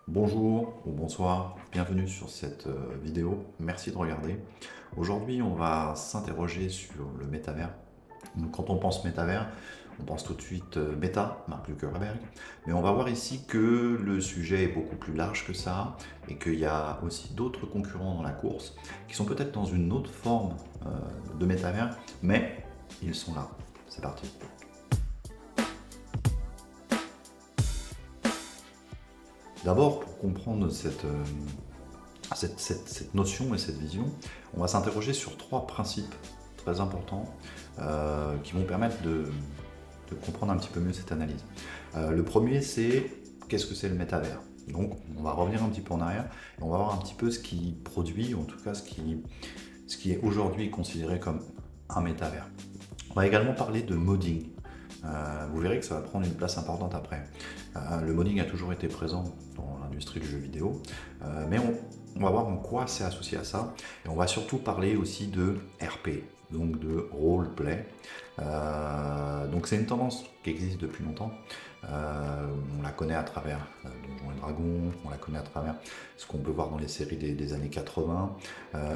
Bonjour ou bonsoir, bienvenue sur cette vidéo, merci de regarder. Aujourd'hui, on va s'interroger sur le métavers. Donc, quand on pense métavers, on pense tout de suite méta, Mark Zuckerberg, mais on va voir ici que le sujet est beaucoup plus large que ça et qu'il y a aussi d'autres concurrents dans la course qui sont peut-être dans une autre forme de métavers, mais ils sont là. C'est parti. D'abord, pour comprendre cette notion et cette vision, on va s'interroger sur trois principes très importants qui vont permettre de comprendre un petit peu mieux cette analyse. Le premier, c'est qu'est-ce que c'est le métavers? Donc, on va revenir un petit peu en arrière et on va voir un petit peu ce qui produit, en tout cas ce qui est aujourd'hui considéré comme un métavers. On va également parler de modding. Vous verrez que ça va prendre une place importante après. Le modding a toujours été présent dans l'industrie du jeu vidéo, mais on va voir en quoi c'est associé à ça. Et on va surtout parler aussi de RP, donc de roleplay. Donc c'est une tendance qui existe depuis longtemps. On la connaît à travers Donjons et Dragons, on la connaît à travers ce qu'on peut voir dans les séries des années 80,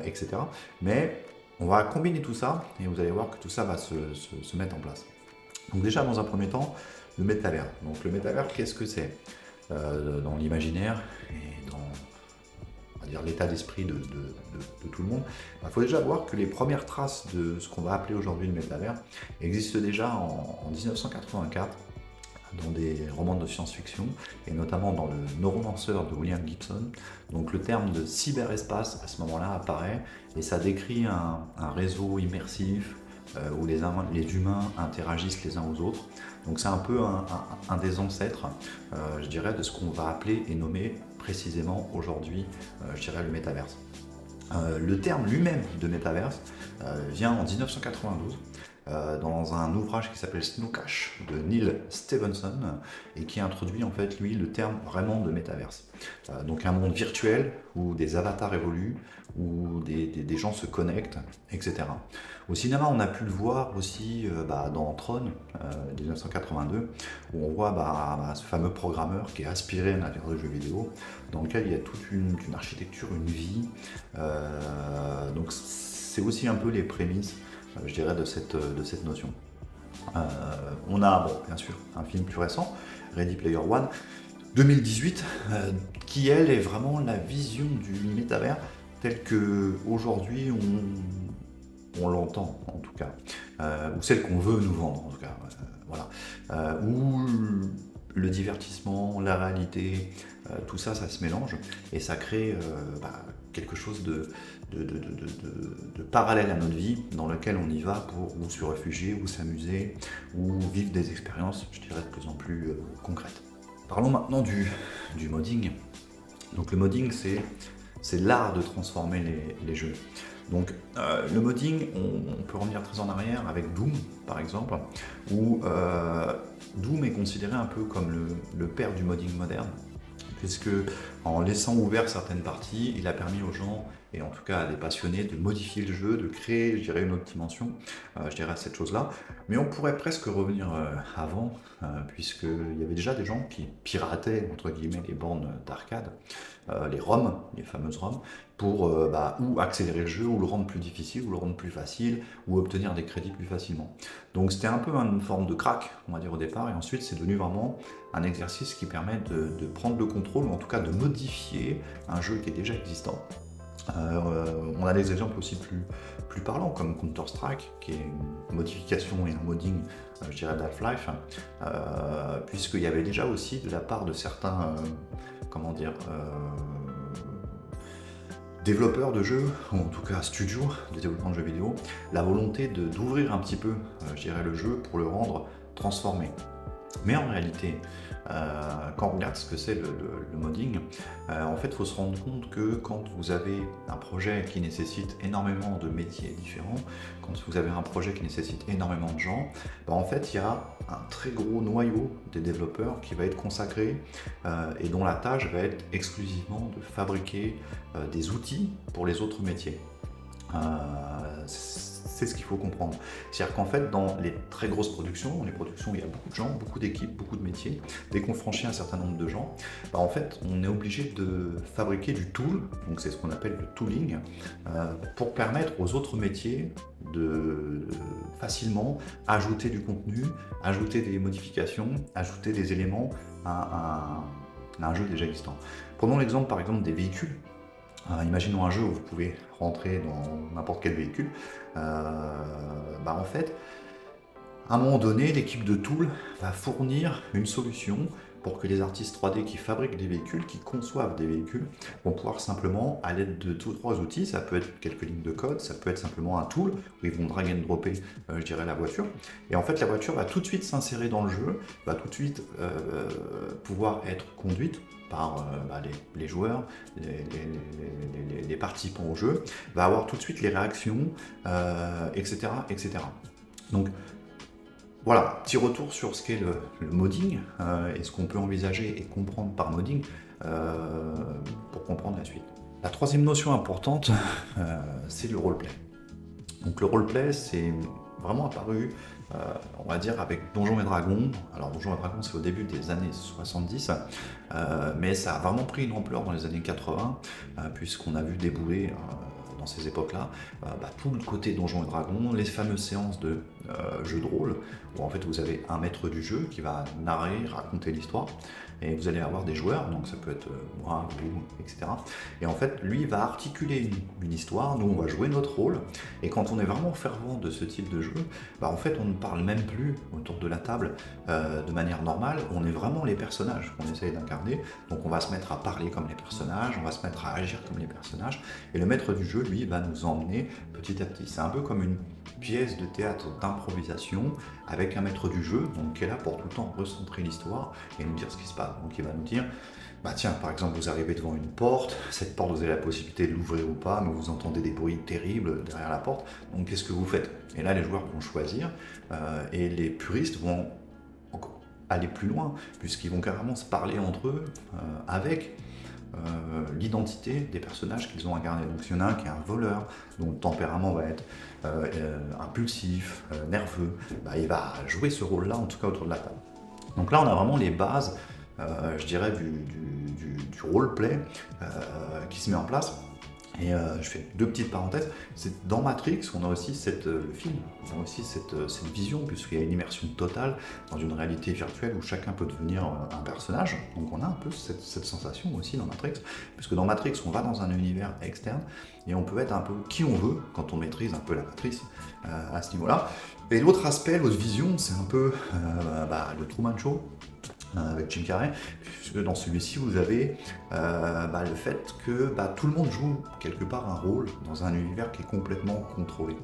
etc. Mais on va combiner tout ça et vous allez voir que tout ça va se mettre en place. Donc déjà, dans un premier temps, le métavers. Donc le métavers, qu'est-ce que c'est dans l'imaginaire et dans, on va dire, l'état d'esprit de tout le monde? Il faut déjà voir que les premières traces de ce qu'on va appeler aujourd'hui le métavers existent déjà en 1984 dans des romans de science-fiction et notamment dans le Neuromancer de William Gibson. Donc le terme de cyberespace à ce moment-là apparaît et ça décrit un réseau immersif où les humains interagissent les uns aux autres. Donc c'est un peu un des ancêtres, je dirais, de ce qu'on va appeler et nommer précisément aujourd'hui, je dirais, le métaverse. Le terme lui-même de métaverse vient en 1992 dans un ouvrage qui s'appelle Snowcash de Neil Stephenson et qui introduit en fait lui le terme vraiment de métaverse. Donc un monde virtuel où des avatars évoluent, où des gens se connectent, etc. Au cinéma, on a pu le voir aussi dans Tron 1982, où on voit ce fameux programmeur qui est aspiré à l'intérieur du jeu vidéo, dans lequel il y a toute une architecture, une vie. Donc c'est aussi un peu les prémices, je dirais, de cette notion. On a, bon, bien sûr, un film plus récent, Ready Player One, 2018, qui elle est vraiment la vision du métavers tel que aujourd'hui on l'entend en tout cas, ou celle qu'on veut nous vendre en tout cas, voilà, où le divertissement, la réalité, tout ça, ça se mélange et ça crée quelque chose de parallèle à notre vie, dans lequel on y va pour ou se réfugier, ou s'amuser, ou vivre des expériences, je dirais, de plus en plus concrètes. Parlons maintenant du modding. Donc le modding, c'est l'art de transformer les jeux. Donc le modding, on peut revenir très en arrière avec Doom, par exemple, où Doom est considéré un peu comme le père du modding moderne, puisque en laissant ouvert certaines parties, il a permis aux gens, et en tout cas à des passionnés, de modifier le jeu, de créer, je dirais, une autre dimension, je dirais, à cette chose-là. Mais on pourrait presque revenir avant, puisqu'il y avait déjà des gens qui pirataient, entre guillemets, les bornes d'arcade, les ROM, les fameuses ROM, pour ou accélérer le jeu, ou le rendre plus difficile, ou le rendre plus facile, ou obtenir des crédits plus facilement. Donc c'était un peu une forme de crack, on va dire, au départ, et ensuite c'est devenu vraiment un exercice qui permet de prendre le contrôle, ou en tout cas de modifier un jeu qui est déjà existant. On a des exemples aussi plus parlants, comme Counter-Strike, qui est une modification et un modding, je dirais, d'Half-Life, puisqu'il y avait déjà aussi de la part de certains, développeurs de jeux, ou en tout cas studios de développement de jeux vidéo, la volonté d'ouvrir un petit peu, je dirais, le jeu pour le rendre transformé. Mais en réalité, quand on regarde ce que c'est le modding, en fait, il faut se rendre compte que quand vous avez un projet qui nécessite énormément de métiers différents, quand vous avez un projet qui nécessite énormément de gens, en fait, il y a un très gros noyau des développeurs qui va être consacré et dont la tâche va être exclusivement de fabriquer des outils pour les autres métiers. C'est ce qu'il faut comprendre. C'est-à-dire qu'en fait, dans les très grosses productions, dans les productions où il y a beaucoup de gens, beaucoup d'équipes, beaucoup de métiers, dès qu'on franchit un certain nombre de gens, en fait, on est obligé de fabriquer du tool, donc c'est ce qu'on appelle le tooling, pour permettre aux autres métiers de facilement ajouter du contenu, ajouter des modifications, ajouter des éléments à un jeu déjà existant. Prenons l'exemple par exemple des véhicules. Imaginons un jeu où vous pouvez rentrer dans n'importe quel véhicule. En fait, à un moment donné, l'équipe de Tool va fournir une solution pour que les artistes 3D qui fabriquent des véhicules, qui conçoivent des véhicules, vont pouvoir simplement, à l'aide de 2-3 outils, ça peut être quelques lignes de code, ça peut être simplement un tool, où ils vont drag and dropper, la voiture. Et en fait, la voiture va tout de suite s'insérer dans le jeu, va tout de suite pouvoir être conduite par les joueurs, les participants au jeu, va avoir tout de suite les réactions, etc., etc. Donc, voilà, petit retour sur ce qu'est le modding et ce qu'on peut envisager et comprendre par modding pour comprendre la suite. La troisième notion importante, c'est le roleplay. Donc le roleplay, c'est vraiment apparu, on va dire, avec Donjons et Dragons. Alors Donjons et Dragons, c'est au début des années 70, mais ça a vraiment pris une ampleur dans les années 80, puisqu'on a vu débouler dans ces époques-là, tout le côté Donjons et Dragons, les fameuses séances de jeux de rôle, où en fait vous avez un maître du jeu qui va narrer, raconter l'histoire, et vous allez avoir des joueurs, donc ça peut être moi, vous, etc. Et en fait, lui va articuler une histoire, nous on va jouer notre rôle, et quand on est vraiment fervent de ce type de jeu, en fait on ne parle même plus autour de la table de manière normale, on est vraiment les personnages qu'on essaye d'incarner, donc on va se mettre à parler comme les personnages, on va se mettre à agir comme les personnages, et le maître du jeu, lui, va nous emmener petit à petit. C'est un peu comme une pièce de théâtre d'improvisation avec un maître du jeu, donc qui est là pour tout le temps recentrer l'histoire et nous dire ce qui se passe. Donc il va nous dire, tiens, par exemple, vous arrivez devant une porte, cette porte, vous avez la possibilité de l'ouvrir ou pas, mais vous entendez des bruits terribles derrière la porte, donc qu'est-ce que vous faites? Et là, les joueurs vont choisir, et les puristes vont aller plus loin, puisqu'ils vont carrément se parler entre eux avec l'identité des personnages qu'ils ont incarnés. Donc s'il y en a un qui est un voleur, dont le tempérament va être impulsif, nerveux, il va jouer ce rôle-là, en tout cas autour de la table. Donc là, on a vraiment les bases, je dirais, du roleplay qui se met en place. Et je fais deux petites parenthèses. C'est dans Matrix, on a aussi le film, on a aussi cette vision, puisqu'il y a une immersion totale dans une réalité virtuelle où chacun peut devenir un personnage. Donc on a un peu cette sensation aussi dans Matrix, puisque dans Matrix, on va dans un univers externe et on peut être un peu qui on veut quand on maîtrise un peu la matrice à ce niveau-là. Et l'autre aspect, l'autre vision, c'est un peu le Truman Show, avec Jim Carrey, puisque dans celui-ci vous avez le fait que tout le monde joue quelque part un rôle dans un univers qui est complètement contrôlé.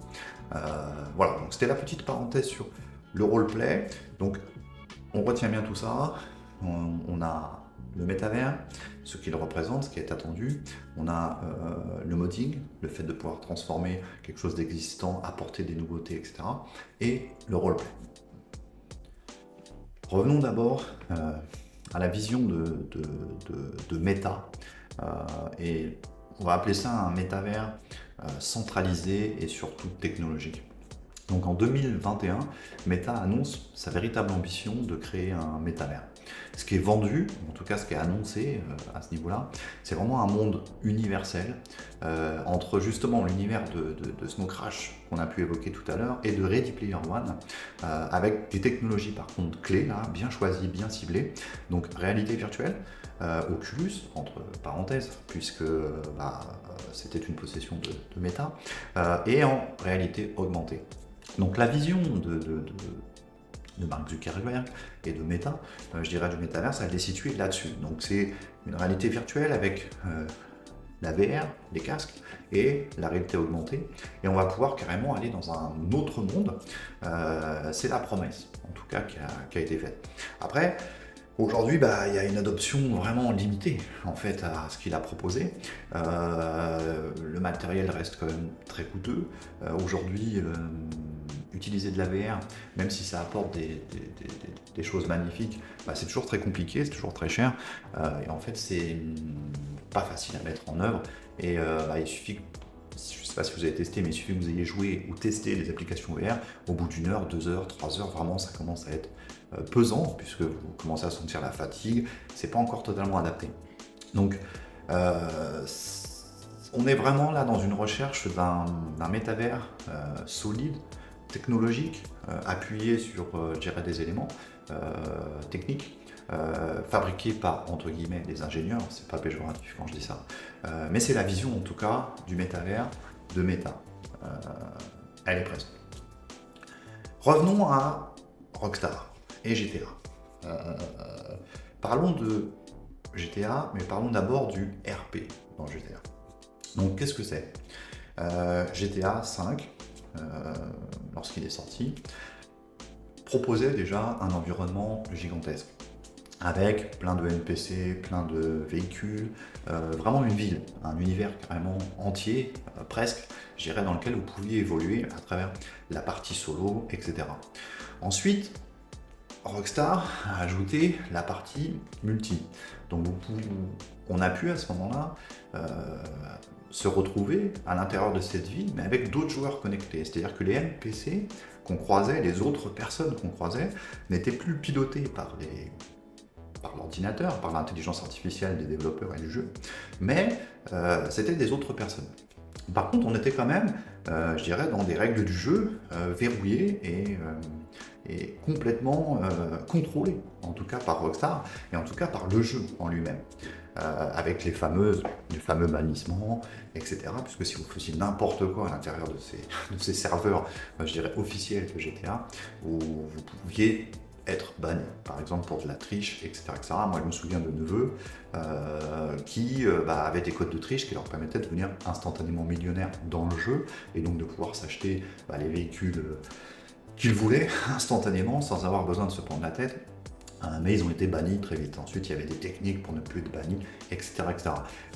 Voilà, donc c'était la petite parenthèse sur le roleplay. Donc on retient bien tout ça, on a le métavers, ce qu'il représente, ce qui est attendu, on a le modding, le fait de pouvoir transformer quelque chose d'existant, apporter des nouveautés, etc. et le roleplay. Revenons d'abord à la vision de méta, et on va appeler ça un métavers centralisé et surtout technologique. Donc en 2021, Meta annonce sa véritable ambition de créer un métavers. Ce qui est vendu, en tout cas ce qui est annoncé à ce niveau-là, c'est vraiment un monde universel entre justement l'univers de Snow Crash qu'on a pu évoquer tout à l'heure et de Ready Player One, avec des technologies par contre clés, là, bien choisies, bien ciblées. Donc réalité virtuelle, Oculus, entre parenthèses, puisque c'était une possession de Meta, et en réalité augmentée. Donc la vision de Mark Zuckerberg et de Meta, je dirais du métaverse, elle est située là-dessus. Donc c'est une réalité virtuelle avec la VR, les casques et la réalité augmentée. Et on va pouvoir carrément aller dans un autre monde. C'est la promesse, en tout cas, qui a été faite. Après, aujourd'hui, il y a une adoption vraiment limitée en fait à ce qu'il a proposé. Le matériel reste quand même très coûteux. Aujourd'hui, utiliser de la VR, même si ça apporte des choses magnifiques, c'est toujours très compliqué, c'est toujours très cher. Et en fait, c'est pas facile à mettre en œuvre. Et il suffit je ne sais pas si vous avez testé, mais il suffit que vous ayez joué ou testé les applications VR, au bout d'1 heure, 2 heures, 3 heures, vraiment ça commence à être pesant, puisque vous commencez à sentir la fatigue, c'est pas encore totalement adapté. Donc on est vraiment là dans une recherche d'un métavers solide, technologique, appuyé sur, je dirais, des éléments techniques, fabriqués par, entre guillemets, des ingénieurs, c'est pas péjoratif quand je dis ça, mais c'est la vision en tout cas du métavers de Meta. Elle est présente. Revenons à Rockstar et GTA. Parlons de GTA, mais parlons d'abord du RP dans GTA. Donc qu'est-ce que c'est? GTA 5, lorsqu'il est sorti, proposait déjà un environnement gigantesque, avec plein de NPC, plein de véhicules, vraiment une ville, un univers carrément entier, presque, je dirais, dans lequel vous pouviez évoluer à travers la partie solo, etc. Ensuite, Rockstar a ajouté la partie multi. Donc on a pu à ce moment-là se retrouver à l'intérieur de cette ville, mais avec d'autres joueurs connectés. C'est-à-dire que les NPC qu'on croisait, les autres personnes qu'on croisait, n'étaient plus pilotées par l'ordinateur, par l'intelligence artificielle des développeurs et du jeu, mais c'était des autres personnes. Par contre, on était quand même, je dirais, dans des règles du jeu verrouillées et complètement contrôlées, en tout cas par Rockstar, et en tout cas par le jeu en lui-même, avec les fameux bannissements, etc. Puisque si vous faisiez n'importe quoi à l'intérieur de ces serveurs, je dirais, officiels de GTA, vous pouviez être banni, par exemple pour de la triche, etc. Moi, je me souviens de neveux qui avaient des codes de triche qui leur permettaient de devenir instantanément millionnaires dans le jeu et donc de pouvoir s'acheter les véhicules qu'ils voulaient instantanément sans avoir besoin de se prendre la tête. Mais ils ont été bannis très vite. Ensuite, il y avait des techniques pour ne plus être bannis, etc.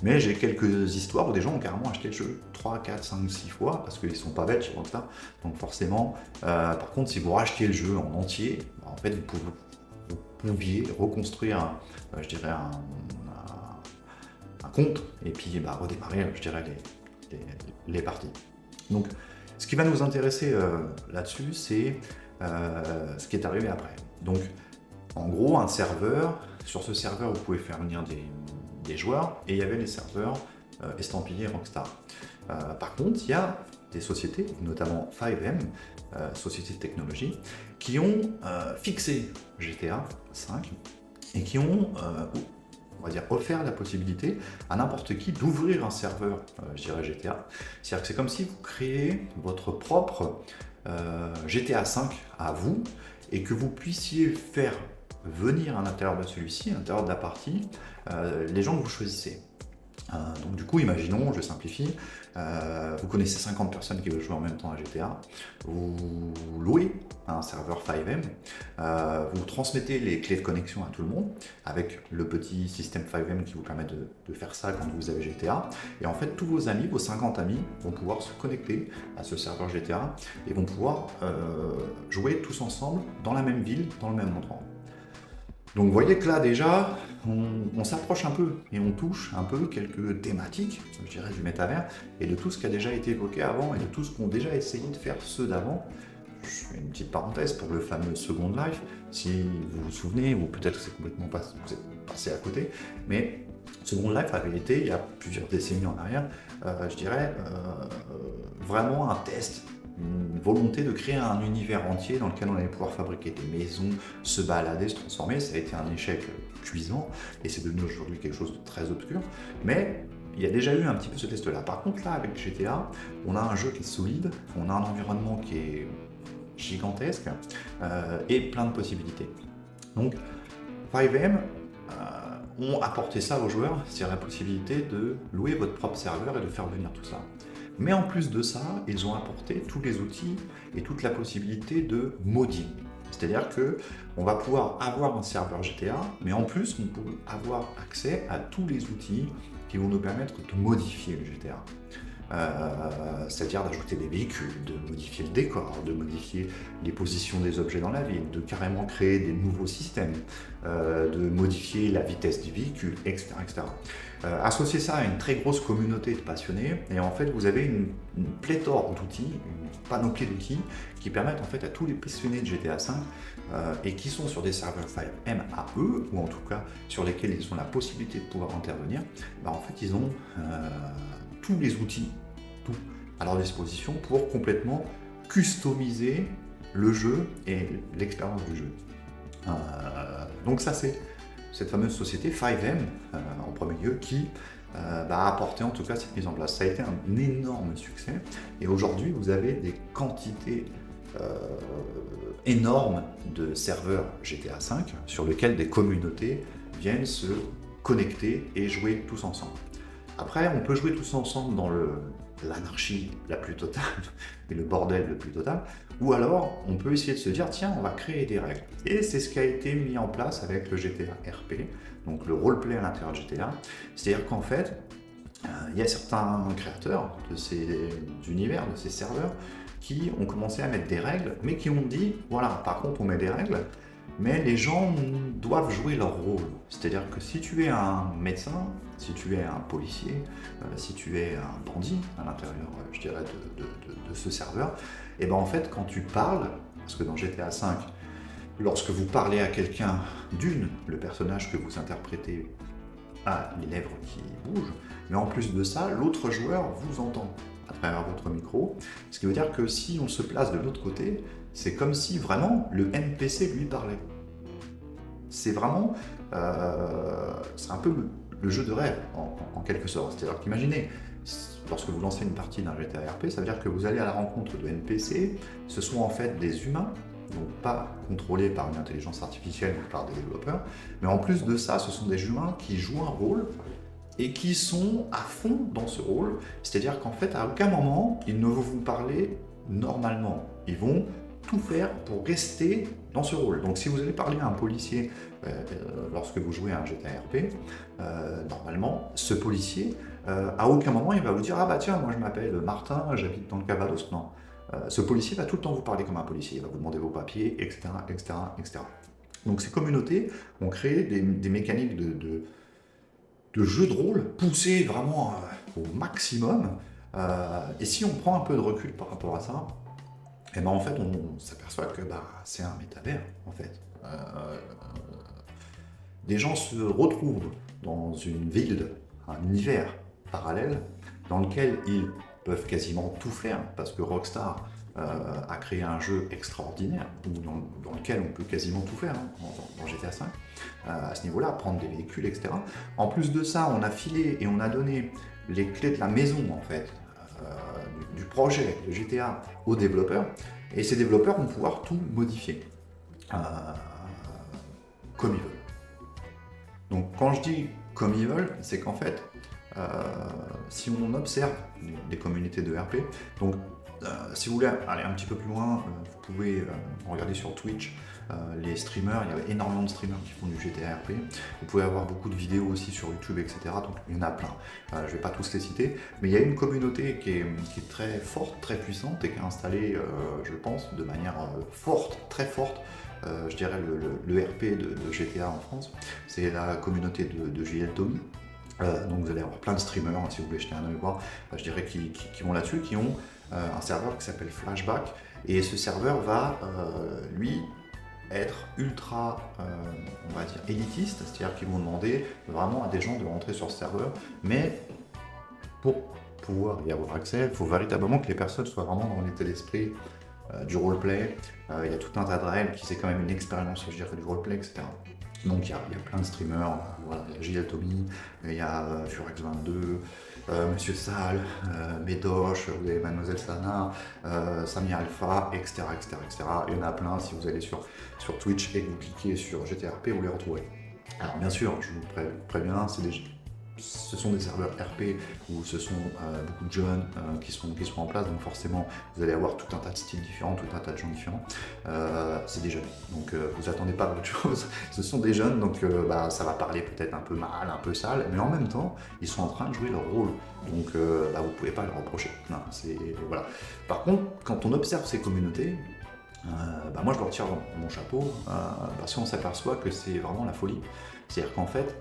Mais j'ai quelques histoires où des gens ont carrément acheté le jeu 3, 4, 5, 6 fois, parce qu'ils ne sont pas bêtes chez Rockstar. Donc forcément, par contre, si vous rachetiez le jeu en entier, en fait, vous pouviez reconstruire, je dirais, un compte, et puis redémarrer, je dirais, les parties. Donc, ce qui va nous intéresser là-dessus, c'est ce qui est arrivé après. Donc, en gros, un serveur, sur ce serveur, vous pouvez faire venir des joueurs, et il y avait les serveurs estampillés Rockstar. Par contre, il y a des sociétés, notamment 5M, société de technologie, qui ont fixé GTA 5 et qui ont, on va dire, offert la possibilité à n'importe qui d'ouvrir un serveur, je dirais GTA. C'est-à-dire que c'est comme si vous créez votre propre GTA 5 à vous, et que vous puissiez faire venir à l'intérieur de celui-ci, à l'intérieur de la partie, les gens que vous choisissez. Donc du coup, imaginons, je simplifie, vous connaissez 50 personnes qui veulent jouer en même temps à GTA, vous louez un serveur 5M, vous transmettez les clés de connexion à tout le monde, avec le petit système 5M qui vous permet de faire ça quand vous avez GTA, et en fait tous vos amis, vos 50 amis, vont pouvoir se connecter à ce serveur GTA, et vont pouvoir jouer tous ensemble dans la même ville, dans le même endroit. Donc vous voyez que là déjà, on s'approche un peu et on touche un peu quelques thématiques, je dirais, du métavers et de tout ce qui a déjà été évoqué avant et de tout ce qu'ont déjà essayé de faire ceux d'avant. Je fais une petite parenthèse pour le fameux Second Life, si vous vous souvenez, ou peut-être que c'est complètement vous êtes passé à côté, mais Second Life avait été, il y a plusieurs décennies en arrière, je dirais, vraiment un test, une volonté de créer un univers entier dans lequel on allait pouvoir fabriquer des maisons, se balader, se transformer. Ça a été un échec cuisant et c'est devenu aujourd'hui quelque chose de très obscur, mais il y a déjà eu un petit peu ce test-là. Par contre là, avec GTA, on a un jeu qui est solide, on a un environnement qui est gigantesque et plein de possibilités. Donc 5M ont apporté ça aux joueurs, c'est-à-dire la possibilité de louer votre propre serveur et de faire venir tout ça. Mais en plus de ça, ils ont apporté tous les outils et toute la possibilité de modding. C'est-à-dire qu'on va pouvoir avoir un serveur GTA, mais en plus, on peut avoir accès à tous les outils qui vont nous permettre de modifier le GTA. c'est-à-dire d'ajouter des véhicules, de modifier le décor, de modifier les positions des objets dans la ville, de carrément créer des nouveaux systèmes, de modifier la vitesse du véhicule, etc. etc. Associer ça à une très grosse communauté de passionnés, et en fait vous avez une pléthore d'outils, une panoplie d'outils qui permettent en fait à tous les passionnés de GTA V et qui sont sur des serveurs FiveM à eux, ou en tout cas sur lesquels ils ont la possibilité de pouvoir intervenir, en fait ils ont tous les outils, tout à leur disposition pour complètement customiser le jeu et l'expérience du jeu. Donc ça c'est cette fameuse société FiveM en premier lieu qui a apporté en tout cas cette mise en place. Ça a été un énorme succès et aujourd'hui vous avez des quantités énormes de serveurs GTA V sur lesquels des communautés viennent se connecter et jouer tous ensemble. Après on peut jouer tous ensemble dans l'anarchie la plus totale et le bordel le plus total, ou alors on peut essayer de se dire tiens on va créer des règles, et c'est ce qui a été mis en place avec le GTA RP, donc le roleplay à l'intérieur de GTA. C'est-à-dire qu'en fait il y a certains créateurs de ces univers, de ces serveurs qui ont commencé à mettre des règles, mais qui ont dit voilà, par contre on met des règles, mais les gens doivent jouer leur rôle. C'est-à-dire que si tu es un médecin, si tu es un policier, si tu es un bandit à l'intérieur, je dirais, de ce serveur, et en fait, quand tu parles, parce que dans GTA V, lorsque vous parlez à quelqu'un le personnage que vous interprétez a les lèvres qui bougent, mais en plus de ça, l'autre joueur vous entend à travers votre micro, ce qui veut dire que si on se place de l'autre côté, c'est comme si vraiment le NPC lui parlait. C'est vraiment, c'est un peu le jeu de rêve en quelque sorte. C'est-à-dire qu'imaginez, lorsque vous lancez une partie d'un GTA RP, ça veut dire que vous allez à la rencontre de NPC, ce sont en fait des humains, donc pas contrôlés par une intelligence artificielle ou par des développeurs, mais en plus de ça, ce sont des humains qui jouent un rôle et qui sont à fond dans ce rôle. C'est-à-dire qu'en fait, à aucun moment, ils ne vont vous parler normalement. Ils vont tout faire pour rester dans ce rôle. Donc si vous allez parler à un policier lorsque vous jouez à un GTA RP, normalement, ce policier, à aucun moment, il va vous dire « Ah bah tiens, moi je m'appelle Martin, j'habite dans le Calvados ». Non. Ce policier va tout le temps vous parler comme un policier, il va vous demander vos papiers, etc. etc., etc. Donc ces communautés ont créé des mécaniques de jeux de rôle poussés vraiment au maximum. Et si on prend un peu de recul par rapport à ça, et en fait on s'aperçoit que c'est un métavers en fait. Des gens se retrouvent dans une ville, un univers parallèle dans lequel ils peuvent quasiment tout faire parce que Rockstar a créé un jeu extraordinaire dans lequel on peut quasiment tout faire dans GTA V à ce niveau-là, prendre des véhicules, etc. En plus de ça, on a filé et on a donné les clés de la maison en fait du projet de GTA aux développeurs, et ces développeurs vont pouvoir tout modifier comme ils veulent. Donc quand je dis comme ils veulent, c'est qu'en fait si on observe des communautés de RP, donc si vous voulez aller un petit peu plus loin, vous pouvez regarder sur Twitch les streamers, il y a énormément de streamers qui font du GTA RP. Vous pouvez avoir beaucoup de vidéos aussi sur YouTube, etc. Donc il y en a plein. Je ne vais pas tous les citer, mais il y a une communauté qui est très forte, très puissante et qui est installée, je pense, de manière forte, très forte. Je dirais le RP de GTA en France, c'est la communauté de JL Tommy. Donc vous allez avoir plein de streamers, si vous voulez jeter un œil voir, je dirais qui vont là-dessus, qui ont un serveur qui s'appelle Flashback, et ce serveur va, lui, être ultra, on va dire, élitiste, c'est-à-dire qu'ils vont demander vraiment à des gens de rentrer sur ce serveur, mais pour pouvoir y avoir accès, il faut véritablement que les personnes soient vraiment dans l'état d'esprit du roleplay. Il y a tout un tas de règles qui c'est quand même une expérience, je dirais, du roleplay, etc. Donc il y a plein de streamers, voilà, il y a JL Tommy, il y a Furex22, Monsieur Sal, Médoche, vous avez Mademoiselle Sana, Samia Alpha, etc., etc., etc. Il y en a plein, si vous allez sur Twitch et que vous cliquez sur GTRP, vous les retrouvez. Alors bien sûr, je vous préviens, ce sont des serveurs RP où ce sont beaucoup de jeunes qui sont en place, donc forcément vous allez avoir tout un tas de styles différents, tout un tas de gens différents. C'est des jeunes, donc vous attendez pas d'autre chose. Ce sont des jeunes, donc ça va parler peut-être un peu mal, un peu sale, mais en même temps ils sont en train de jouer leur rôle, donc vous pouvez pas leur reprocher. Non, voilà. Par contre, quand on observe ces communautés, moi je leur tire mon chapeau parce qu'on s'aperçoit que c'est vraiment la folie. C'est-à-dire qu'en fait,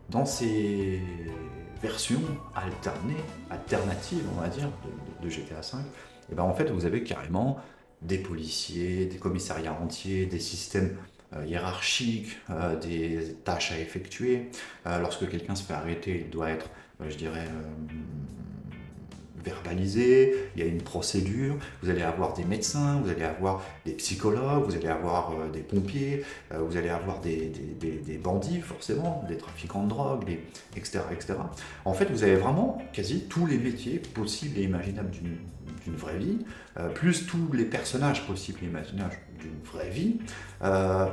dans ces versions alternatives, on va dire, de GTA V, et en fait, vous avez carrément des policiers, des commissariats entiers, des systèmes hiérarchiques, des tâches à effectuer. Lorsque quelqu'un se fait arrêter, il doit être, je dirais, verbalisé, il y a une procédure, vous allez avoir des médecins, vous allez avoir des psychologues, vous allez avoir des pompiers, vous allez avoir des bandits forcément, des trafiquants de drogue, etc., etc. En fait, vous avez vraiment quasi tous les métiers possibles et imaginables d'une vraie vie, plus tous les personnages possibles et imaginables d'une vraie vie.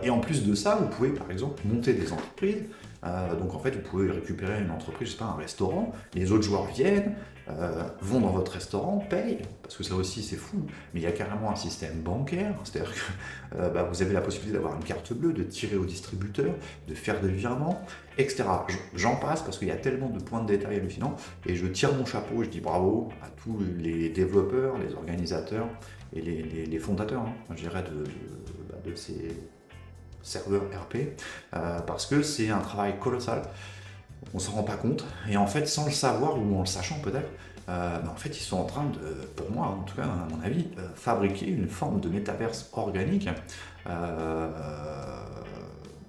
Et en plus de ça, vous pouvez par exemple monter des entreprises. Donc en fait, vous pouvez récupérer une entreprise, je sais pas, un restaurant, les autres joueurs viennent, vont dans votre restaurant, payent, parce que ça aussi c'est fou, mais il y a carrément un système bancaire, c'est-à-dire que vous avez la possibilité d'avoir une carte bleue, de tirer au distributeur, de faire des virements, etc. J'en passe parce qu'il y a tellement de points de détail hallucinants, et je tire mon chapeau, je dis bravo à tous les développeurs, les organisateurs et les fondateurs, je dirais, de ces serveurs RP, parce que c'est un travail colossal. On s'en rend pas compte, et en fait, sans le savoir, ou en le sachant peut-être, en fait, ils sont en train de, pour moi en tout cas, à mon avis, fabriquer une forme de métaverse organique.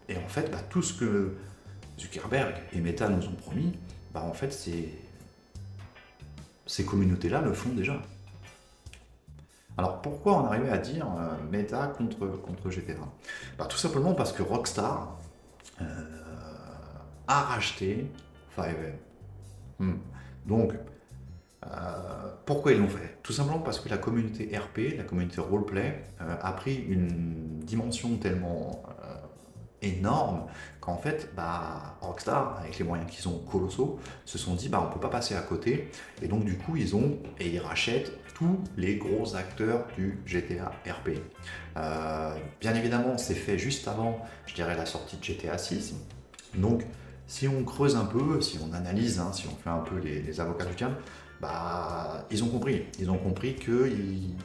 Et en fait, tout ce que Zuckerberg et Meta nous ont promis, en fait, ces communautés-là le font déjà. Alors pourquoi on arrivait à dire Meta contre GTA? Tout simplement parce que Rockstar a racheté 5M. Donc, pourquoi ils l'ont fait? Tout simplement parce que la communauté RP, la communauté roleplay, a pris une dimension tellement énorme qu'en fait, Rockstar, avec les moyens qu'ils ont colossaux, se sont dit on peut pas passer à côté, et donc du coup ils rachètent tous les gros acteurs du GTA RP. Bien évidemment, c'est fait juste avant, je dirais, la sortie de GTA 6. Donc, si on creuse un peu, si on analyse, si on fait un peu les avocats du diable, ils ont compris. Ils ont compris qu'il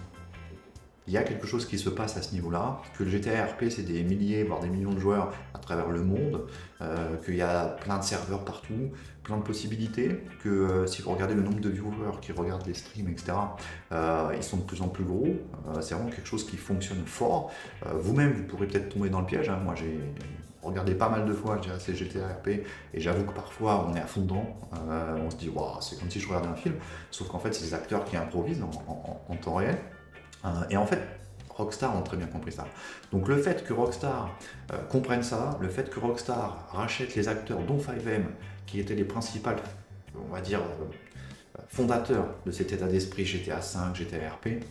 y a quelque chose qui se passe à ce niveau-là, que le GTA RP, c'est des milliers, voire des millions de joueurs à travers le monde, qu'il y a plein de serveurs partout, plein de possibilités, que si vous regardez le nombre de viewers qui regardent les streams, etc., ils sont de plus en plus gros. C'est vraiment quelque chose qui fonctionne fort. Vous-même, vous pourrez peut-être tomber dans le piège. Moi, j'ai regardé pas mal de fois, je dirais, ces GTA RP, et j'avoue que parfois, on est à fond dedans. On se dit, wow, c'est comme si je regardais un film, sauf qu'en fait, c'est des acteurs qui improvisent en temps réel. Et en fait, Rockstar ont très bien compris ça. Donc le fait que Rockstar comprenne ça, le fait que Rockstar rachète les acteurs, dont 5M, qui étaient les principaux, on va dire, fondateurs de cet état d'esprit GTA 5, GTA RP,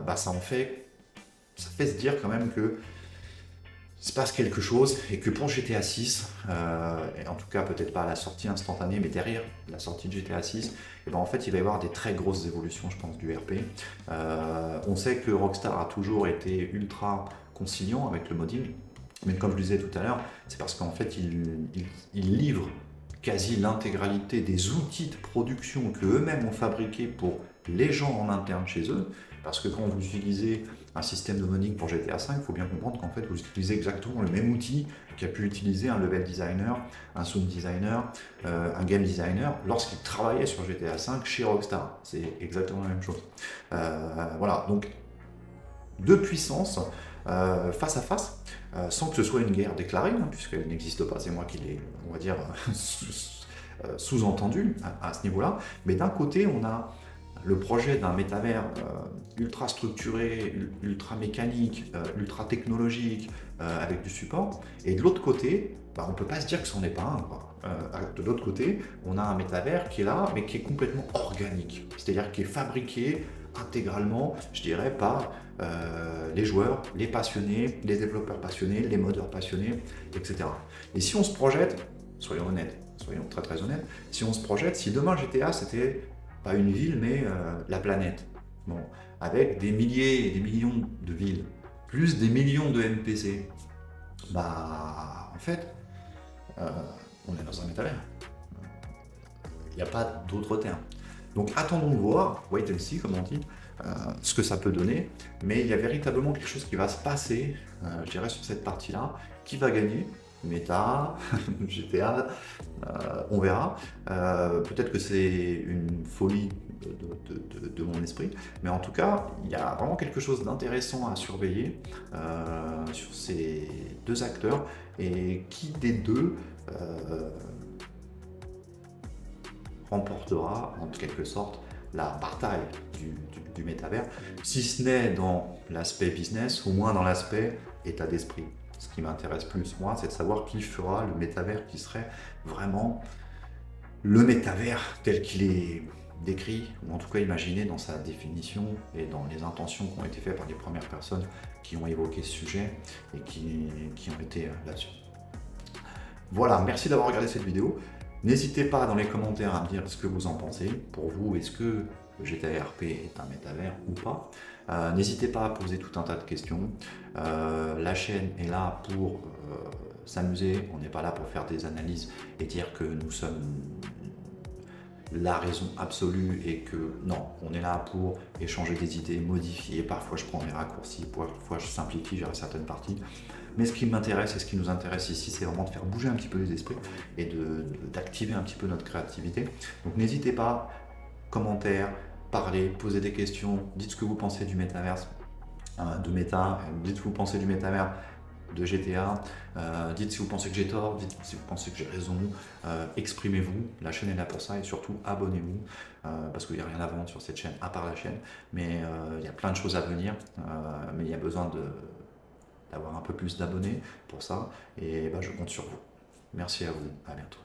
ça fait se dire quand même que il se passe quelque chose, et que pour GTA 6, et en tout cas peut-être pas à la sortie instantanée, mais derrière la sortie de GTA 6, en fait il va y avoir des très grosses évolutions, je pense, du RP. On sait que Rockstar a toujours été ultra conciliant avec le modding, mais comme je le disais tout à l'heure, c'est parce qu'en fait ils livrent quasi l'intégralité des outils de production qu'eux-mêmes ont fabriqués pour les gens en interne chez eux, parce que quand vous utilisez un système de modding pour GTA 5, il faut bien comprendre qu'en fait vous utilisez exactement le même outil qu'a pu utiliser un level designer, un sound designer, un game designer lorsqu'il travaillait sur GTA 5 chez Rockstar. C'est exactement la même chose. Voilà, donc deux puissances face à face, sans que ce soit une guerre déclarée, puisqu'elle n'existe pas, c'est moi qui l'ai, on va dire, sous-entendu à ce niveau-là. Mais d'un côté, on a le projet d'un métavers ultra structuré, ultra mécanique, ultra technologique, avec du support. Et de l'autre côté, on ne peut pas se dire que c'en est pas un. De l'autre côté, on a un métavers qui est là, mais qui est complètement organique. C'est-à-dire qui est fabriqué intégralement, je dirais, par les joueurs, les passionnés, les développeurs passionnés, les modeurs passionnés, etc. Et si on se projette, soyons honnêtes, soyons très honnêtes. Si on se projette, si demain GTA c'était pas une ville mais la planète, bon, avec des milliers et des millions de villes, plus des millions de NPC, bah en fait, on est dans un métavers. Il n'y a pas d'autre terme. Donc attendons de voir, wait and see comme on dit, ce que ça peut donner, mais il y a véritablement quelque chose qui va se passer, je dirais, sur cette partie-là, qui va gagner, Meta, GTA, on verra. Peut-être que c'est une folie de mon esprit, mais en tout cas, il y a vraiment quelque chose d'intéressant à surveiller sur ces deux acteurs, et qui des deux remportera en quelque sorte la bataille du métavers, si ce n'est dans l'aspect business, au moins dans l'aspect état d'esprit. Ce qui m'intéresse plus, moi, c'est de savoir qui fera le métavers qui serait vraiment le métavers tel qu'il est décrit, ou en tout cas imaginé dans sa définition et dans les intentions qui ont été faites par les premières personnes qui ont évoqué ce sujet et qui ont été là-dessus. Voilà, merci d'avoir regardé cette vidéo. N'hésitez pas dans les commentaires à me dire ce que vous en pensez. Pour vous, est-ce que le GTA RP est un métavers ou pas? N'hésitez pas à poser tout un tas de questions. La chaîne est là pour s'amuser. On n'est pas là pour faire des analyses et dire que nous sommes la raison absolue et que non, on est là pour échanger des idées, modifier. Parfois, je prends des raccourcis, parfois, je simplifie, j'ai certaines parties. Mais ce qui m'intéresse et ce qui nous intéresse ici, c'est vraiment de faire bouger un petit peu les esprits et d'activer un petit peu notre créativité. Donc n'hésitez pas, commentaires, parlez, posez des questions, dites ce que vous pensez du métaverse, de méta, dites ce que vous pensez du métavers de GTA, dites si vous pensez que j'ai tort, dites si vous pensez que j'ai raison, exprimez-vous, la chaîne est là pour ça, et surtout abonnez-vous, parce qu'il n'y a rien à vendre sur cette chaîne à part la chaîne, mais il y a plein de choses à venir, mais il y a besoin d'avoir un peu plus d'abonnés pour ça, et je compte sur vous. Merci à vous, à bientôt.